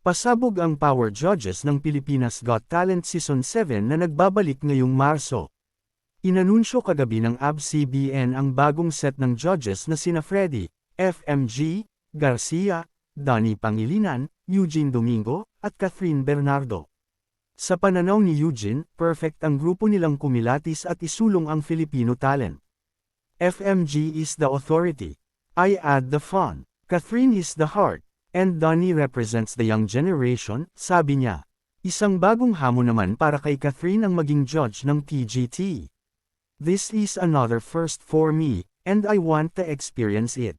Pasabog ang Power Judges ng Pilipinas Got Talent Season 7 na nagbabalik ngayong Marso. Inanunsyo kagabi ng ABS-CBN ang bagong set ng judges na sina Freddy, FMG, Garcia, Donnie Pangilinan, Eugene Domingo, at Catherine Bernardo. Sa pananaw ni Eugene, perfect ang grupo nilang kumilatis at isulong ang Filipino talent. FMG is the authority. I add the fun. Catherine is the heart. And Donnie represents the young generation, sabi niya. Isang bagong hamon naman para kay Catherine ang maging judge ng PGT. This is another first for me, and I want to experience it.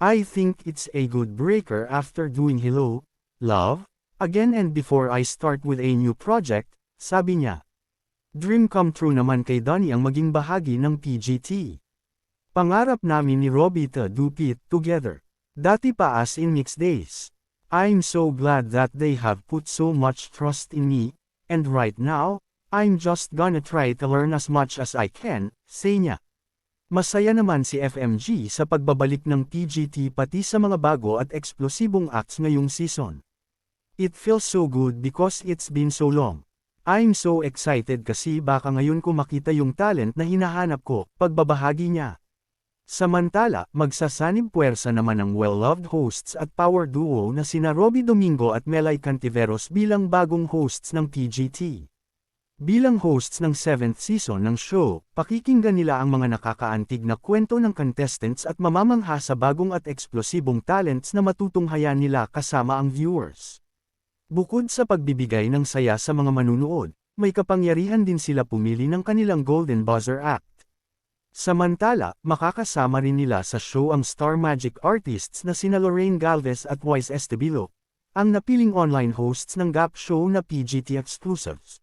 I think it's a good breaker after doing Hello, Love, again and before I start with a new project, sabi niya. Dream come true naman kay Donnie ang maging bahagi ng PGT. Pangarap namin ni Robbie to do it together. Dati pa as in mixed days. I'm so glad that they have put so much trust in me, and right now, I'm just gonna try to learn as much as I can, say niya. Masaya naman si FMG sa pagbabalik ng PGT pati sa mga bago at eksplosibong acts ngayong season. It feels so good because it's been so long. I'm so excited kasi baka ngayon ko makita yung talent na hinahanap ko, pagbabahagi niya. Samantala, magsasanib puwersa naman ang well-loved hosts at power duo na sina Robbie Domingo at Melay Cantiveros bilang bagong hosts ng PGT. Bilang hosts ng 7th season ng show, pakikinggan nila ang mga nakakaantig na kwento ng contestants at mamamangha sa bagong at eksplosibong talents na matutunghayan nila kasama ang viewers. Bukod sa pagbibigay ng saya sa mga manunood, may kapangyarihan din sila pumili ng kanilang Golden Buzzer Act. Samantala, makakasama rin nila sa show ang Star Magic artists na sina Lorraine Galvez at Wise Estebilo, ang napiling online hosts ng GAP show na PGT Exclusives.